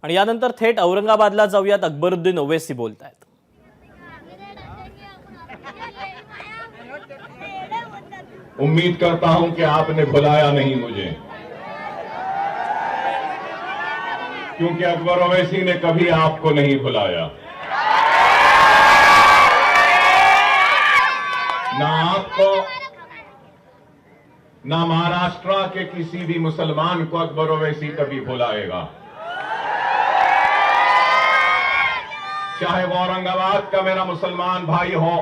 आणि यानंतर थेट औरंगाबादला जाऊयात. अकबरुद्दीन ओवैसी बोलतायत. उम्मीद करता हूं कि आपने भुलाया नहीं मुझे, क्योंकि अकबर ओवैसी ने कभी आपको नहीं भुलाया। ना आपको, ना महाराष्ट्र के किसी भी मुसलमान को अकबर ओवैसी कभी भुलाएगा। चाहे वो औरंगाबाद का मेरा मुसलमान भाई हो,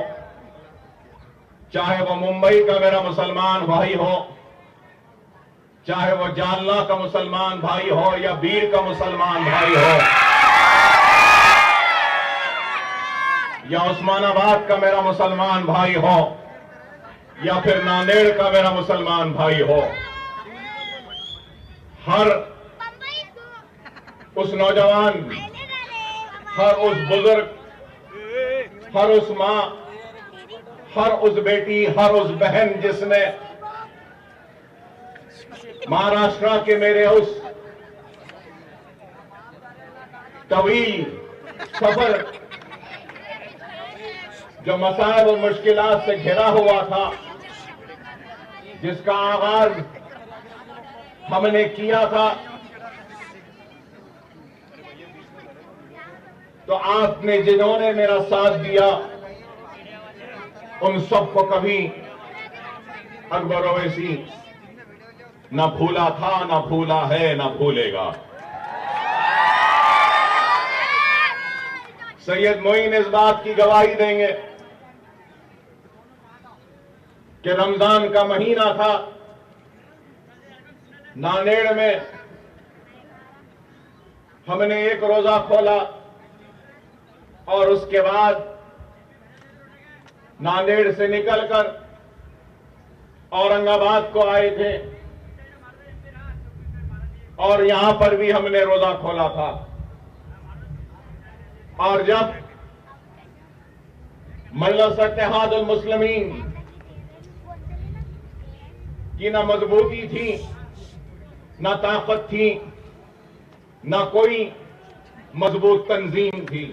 चाहे वो मुंबई का मेरा मुसलमान भाई हो, चाहे वो जालना का मुसलमान भाई हो या बीड़ का मुसलमान भाई हो, या उस्मानाबाद का मेरा मुसलमान भाई हो, या फिर नांदेड़ का मेरा मुसलमान भाई हो, हर उस नौजवान, हर उस बुजुर्ग, हर उस मां, हर उस बेटी, हर उस बहन जिसने महाराष्ट्र के मेरे उस तवील सफर, जो मसाइल और मुश्किलात से घिरा हुआ था, जिसका आगाज हमने किया था, तो आपने जिन्होंने मेरा साथ दिया उन सबको कभी अकबर ओवैसी न भूला था, न भूला है, न भूलेगा। सैयद मोइन इस बात की गवाही देंगे कि रमजान का महीना था, नांदेड़ में हमने एक रोजा खोला और उसके बाद नांदेड़ से निकलकर औरंगाबाद को आए थे और यहां पर भी हमने रोजा खोला था। और जब मजलिस इत्तेहादुल मुस्लिमीन की न मजबूती थी, न ताकत थी, न कोई मजबूत तंजीम थी,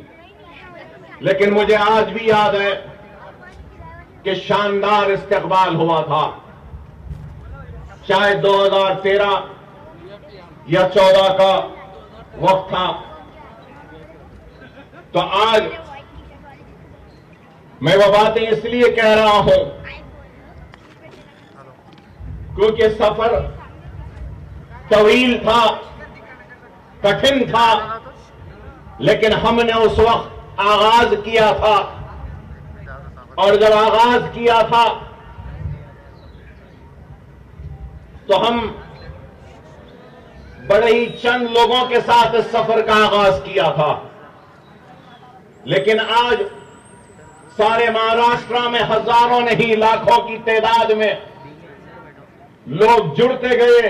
लेकिन मुझे आज भी याद है कि शानदार इस्तकबाल हुआ था। शायद 2013 या 14 का वक्त था। तो आज मैं वो बातें इसलिए कह रहा हूं क्योंकि सफर तवील था, कठिन था, लेकिन हमने उस वक्त आगाज किया था। और जब आगाज किया था तो हम बड़े ही चंद लोगों के साथ इस सफर का आगाज किया था, लेकिन आज सारे महाराष्ट्र में हजारों नहीं लाखों की तादाद में लोग जुड़ते गए,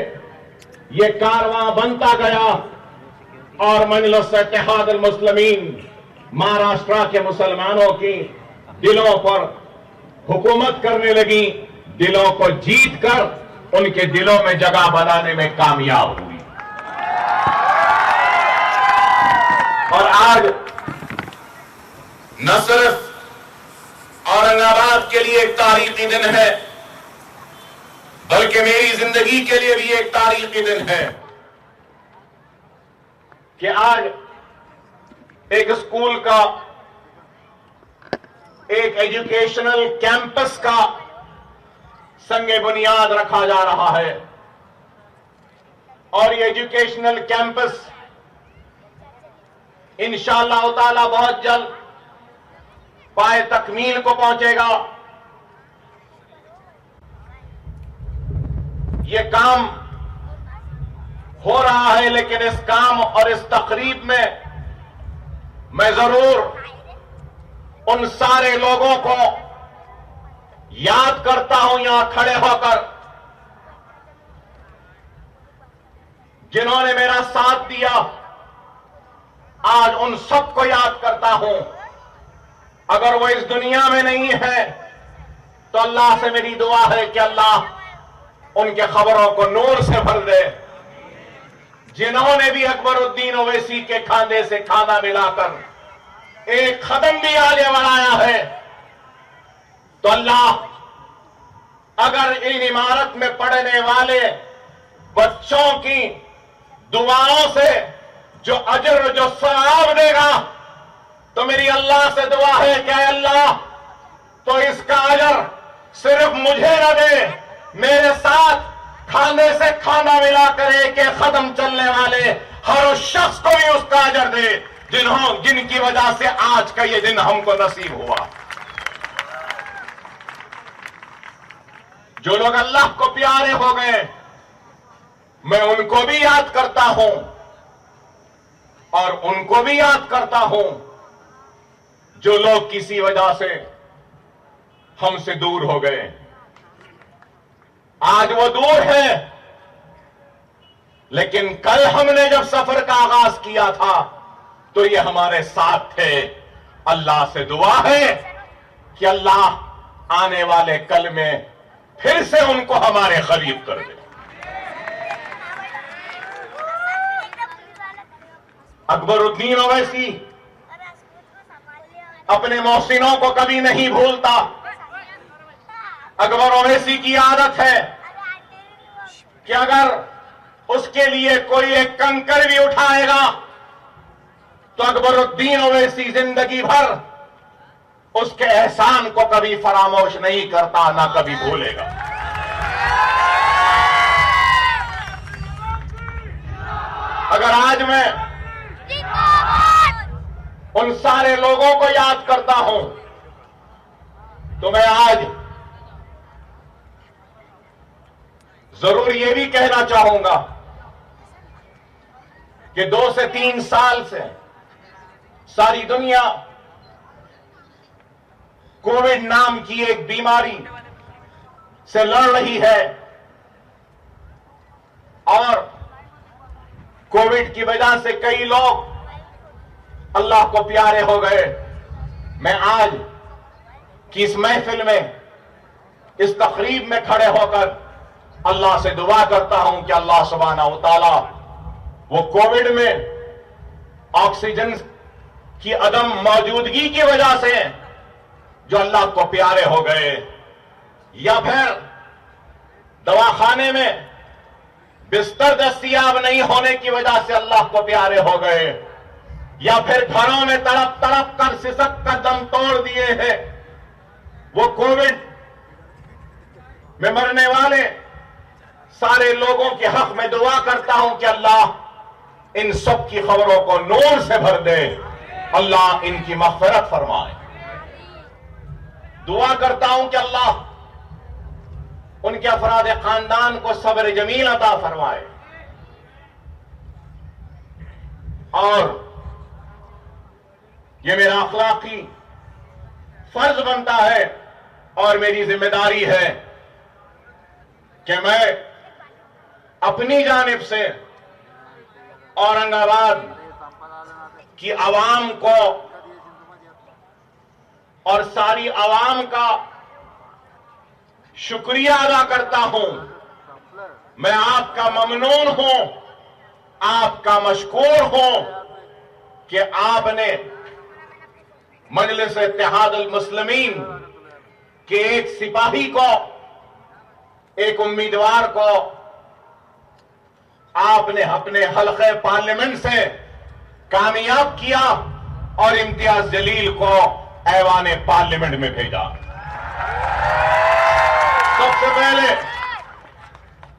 ये कारवां बनता गया और मजलिस इत्तेहादुल मुस्लिमीन महाराष्ट्र के मुसलमानों की दिलों पर हुकूमत करने लगी, दिलों को जीत कर उनके दिलों में जगह बनाने में कामयाब हुई। और आज न सिर्फ औरंगाबाद के लिए एक तारीखी दिन है, बल्कि मेरी जिंदगी के लिए भी एक तारीखी दिन है कि आज एक स्कूल का, एक एजुकेशनल कैंपस का संगे बुनियाद रखा जा रहा है। और ये एजुकेशनल कैंपस इंशाअल्लाह ताला बहुत जल्द पाए तकमील को पहुंचेगा। ये काम हो रहा है, लेकिन इस काम और इस तकरीब में मैं जरूर उन सारे लोगों को याद करता हूं यहां खड़े होकर, जिन्होंने मेरा साथ दिया। आज उन सबको याद करता हूं। अगर वो इस दुनिया में नहीं है तो अल्लाह से मेरी दुआ है कि अल्लाह उनके खबरों को नूर से भर दे। जिन्होंने भी अकबरुद्दीन ओवैसी के खाने से खाना मिलाकर एक कदम भी आगे बढ़ाया है, तो अल्लाह अगर इन इमारत में पढ़ने वाले बच्चों की दुआओं से जो अजर जो सवाब देगा, तो मेरी अल्लाह से दुआ है कि अल्लाह तो इसका अजर सिर्फ मुझे न दे, मेरे साथ खाने से खाना मिलाकर एक कदम चलने वाले हर उस शख्स को भी उसका अजर दे जिनकी वजह से आज का ये दिन हमको नसीब हुआ। जो लोग अल्लाह को प्यारे हो गए, मैं उनको भी याद करता हूं और उनको भी याद करता हूं जो लोग किसी वजह से हमसे दूर हो गए। आज वो दूर है, लेकिन कल हमने जब सफर का आगाज किया था तो ये हमारे साथ थे। अल्लाह से दुआ है कि अल्लाह आने वाले कल में फिर से उनको हमारे करीब कर दे। अकबरुद्दीन ओवैसी अपने मोहसिनों को कभी नहीं भूलता। अकबर ओवैसी की आदत है कि अगर उसके लिए कोई एक कंकड़ भी उठाएगा तो अकबरुद्दीन ओवैसी जिंदगी भर उसके एहसान को कभी फरामोश नहीं करता, ना कभी भूलेगा। अगर आज मैं उन सारे लोगों को याद करता हूं तो मैं आज जरूर यह भी कहना चाहूंगा कि 2 से 3 साल से सारी दुनिया कोविड नाम की एक बीमारी से लड़ रही है और कोविड की वजह से कई लोग अल्लाह को प्यारे हो गए। मैं आज की इस महफिल में, इस तकरीब में खड़े होकर अल्लाह से दुआ करता हूं कि अल्लाह सुब्हानहू व तआला वो कोविड में ऑक्सीजन की अदम मौजूदगी की वजह से जो अल्लाह को प्यारे हो गए, या फिर दवाखाने में बिस्तर दस्तयाब नहीं होने की वजह से अल्लाह को प्यारे हो गए, या फिर घरों में तड़प तड़प कर सिसक कर दम तोड़ दिए हैं, वो कोविड में मरने वाले सारे लोगों के हक में दुआ करता हूं कि अल्लाह इन सब की खबरों को नूर से भर दे, अल्लाह इनकी मग़फ़िरत फरमाए। दुआ करता हूं कि अल्लाह उनके अफराद खानदान को सब्र जमील अता फरमाए और यह मेरा अखलाकी फर्ज बनता है और मेरी जिम्मेदारी है कि मैं अपनी जानिब से औरंगाबाद की आवाम को और सारी आवाम का शुक्रिया अदा करता हूं। मैं आपका ममनून हूं, आपका मशकूर हूं कि आपने मजलिस इत्तेहादुल मुस्लिमीन के एक सिपाही को, एक उम्मीदवार को आपने अपने हल्के पार्लियामेंट से कामयाब किया और इम्तियाज जलील को ऐवाने पार्लियामेंट में भेजा। सबसे पहले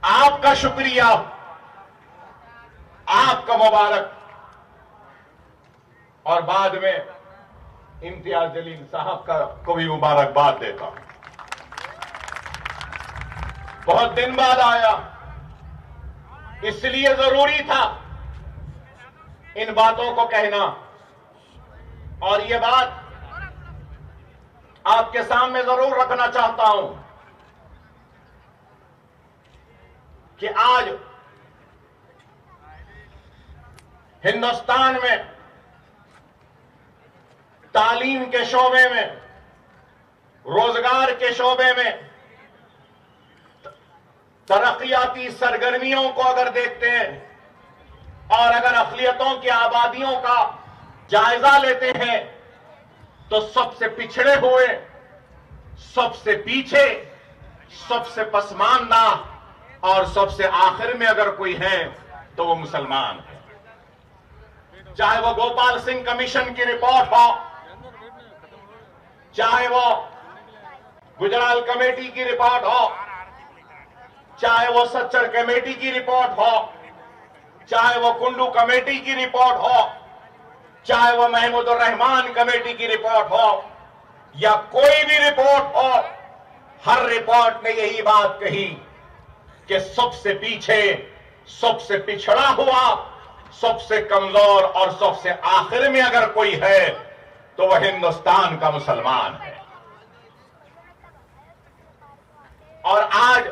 आपका शुक्रिया, आपका मुबारक, और बाद में इम्तियाज जलील साहब को भी मुबारकबाद देता हूं। बहुत दिन बाद आया, इसलिए जरूरी था इन बातों को कहना, और यह बात आपके सामने जरूर रखना चाहता हूं कि आज हिंदुस्तान में तालीम के शोबे में, रोजगार के शोबे में, तरक्याती सरगर्मियों को अगर देखते हैं और अगर अक़लियतों की आबादियों का जायजा लेते हैं तो सबसे पिछड़े हुए, सबसे पीछे, सबसे पसमानदा और सबसे आखिर में अगर कोई है तो वो मुसलमान है। चाहे वो गोपाल सिंह कमीशन की रिपोर्ट हो, चाहे वो गुजराल कमेटी की रिपोर्ट हो, चाहे वो सच्चर कमेटी की रिपोर्ट हो, चाहे वो कुंडू कमेटी की रिपोर्ट हो, चाहे वो महमूदुर रहमान कमेटी की रिपोर्ट हो या कोई भी रिपोर्ट हो, हर रिपोर्ट ने यही बात कही कि सबसे पीछे, सबसे पिछड़ा हुआ, सबसे कमजोर और सबसे आखिर में अगर कोई है तो वह हिंदुस्तान का मुसलमान है। और आज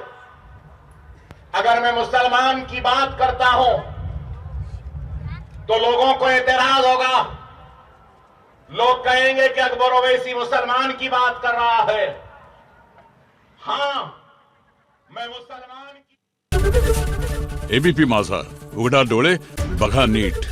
अगर मैं मुसलमान की बात करता हूं तो लोगों को एतराज होगा, लोग कहेंगे कि अकबर ओवैसी मुसलमान की बात कर रहा है। हां, मैं मुसलमान की एबीपी माझा, उघडा डोळे बघा नीट।